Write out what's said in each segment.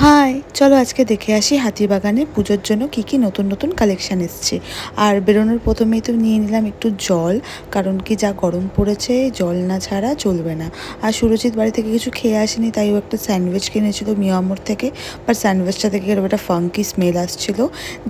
High, চলো আজকে দেখে আসি হাতিবাগানে পুজোর জন্য কি নতুন নতুন কালেকশান এসছে। আর বেরোনোর প্রথমেই তো নিয়ে নিলাম একটু জল, কারণ কি যা গরম পড়েছে জল না ছাড়া চলবে না। আর সুরজিৎ বাড়ি থেকে কিছু খেয়ে আসেনি, তাই ও একটা স্যান্ডউইচ কিনেছিল মিয়ামোর থেকে, বাট স্যান্ডউইচটা থেকে এরকম একটা ফাঙ্কি স্মেল আসছিল।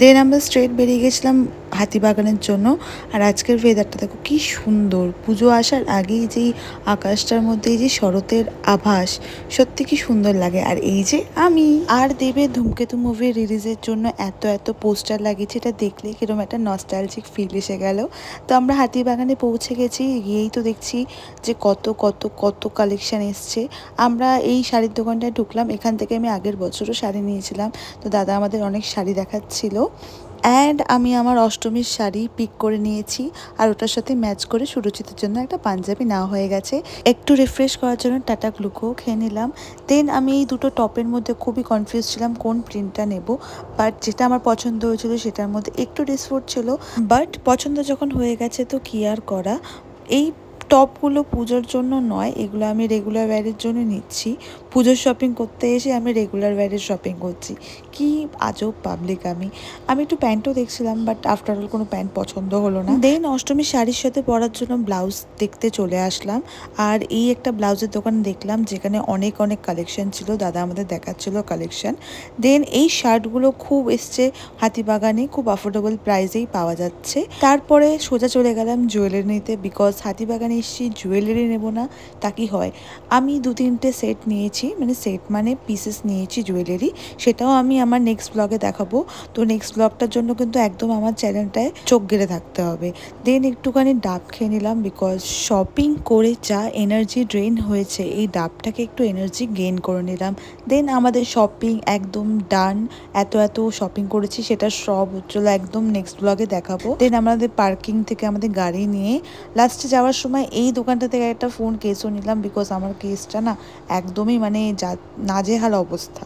দেন আমরা স্ট্রেট বেরিয়ে গেছিলাম হাতিবাগানের জন্য। আর আজকের ওয়েদারটা দেখো কি সুন্দর, পুজো আসার আগেই যেই আকাশটার মধ্যে এই যে শরতের আভাস, সত্যি কি সুন্দর লাগে। আর এই যে আমি আর দেবের ধূমকেতু মুভি রিলিজের জন্য এত পোস্টার লাগিয়েছে, এটা দেখলে কিরকম একটা নস্টালজিক ফিল এসে গেল। তো আমরা হাতিবাগানে পৌঁছে গেছি, গিয়েই তো দেখছি যে কত কত কত কালেকশন এসছে। আমরা এই শাড়ির দোকানটায় ঢুকলাম, এখান থেকে আমি আগের বছরও শাড়ি নিয়েছিলাম, তো দাদা আমাদের অনেক শাড়ি দেখাচ্ছিল। অ্যান্ড আমি আমার অষ্টমীর শাড়ি পিক করে নিয়েছি, আর ওটার সাথে ম্যাচ করে সুরুচিতের জন্য একটা পাঞ্জাবি নেওয়া হয়ে গেছে। একটু রিফ্রেশ করার জন্য টাটা গ্লুকো খেয়ে নিলাম। দেন আমি এই দুটো টপের মধ্যে খুবই কনফিউজ ছিলাম কোন প্রিন্টটা নেব, বাট যেটা আমার পছন্দ হয়েছিল সেটার মধ্যে একটু ডিসপুট ছিল, বাট পছন্দ যখন হয়ে গেছে তো কি আর করা। এই টপগুলো পুজোর জন্য নয়, এগুলো আমি রেগুলার ওয়্যারের জন্য নিচ্ছি। পুজোর শপিং করতে এসে আমি রেগুলার ওয়্যারের শপিং করছি, কি আজব পাবলিক। আমি একটু প্যান্টও দেখছিলাম, বাট আফটার অল কোনো প্যান্ট পছন্দ হলো না। দেন অষ্টমীর শাড়ির সাথে পরার জন্য ব্লাউজ দেখতে চলে আসলাম, আর এই একটা ব্লাউজের দোকান দেখলাম যেখানে অনেক কালেকশন ছিল, দাদা আমাদের দেখাচ্ছিল কালেকশন। দেন এই শার্টগুলো খুব এসছে হাতিবাগানে, খুব অ্যাফোর্ডেবল প্রাইসেই পাওয়া যাচ্ছে। তারপরে সোজা চলে গেলাম জুয়েলারি নিতে, বিকজ হাতিবাগানে এসেছি জুয়েলারি নেব না তা কি হয়। আমি 2-3টে সেট নিয়েছি, মানে সেট মানে পিসেস নিয়েছি জুয়েলারি, সেটাও আমি আমার নেক্সট ব্লগে দেখাবো। তো নেক্সট ব্লগটার জন্য কিন্তু একদম আমার চ্যানেলটায় চোখ গেলে থাকতে হবে। দেন একটুখানি ডাব খেয়ে নিলাম, বিকজ শপিং করে যা এনার্জি ড্রেন হয়েছে, এই ডাবটাকে একটু এনার্জি গেইন করে নিলাম। দেন আমাদের শপিং একদম ডান। এত শপিং করেছি, সেটা সব হচ্ছিল একদম নেক্সট ব্লগে দেখাবো। দেন আমাদের পার্কিং থেকে আমাদের গাড়ি নিয়ে লাস্টে যাওয়ার সময় এই দোকানটা থেকে একটা ফোন কেসও নিলাম, বিকজ আমার কেসটা না একদমই মানে নাজেহাল অবস্থা।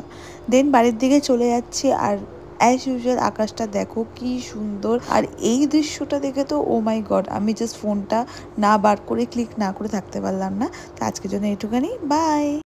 দেন বাড়ির দিকে চলে যাচ্ছি, আর অ্যাজ ইউজুয়াল আকাশটা দেখো কি সুন্দর। আর এই দৃশ্যটা দেখে তো ও মাই গড, আমি জাস্ট ফোনটা না বার করে ক্লিক না করে থাকতে পারলাম না। তো আজকের জন্য এটুখানি, বাই।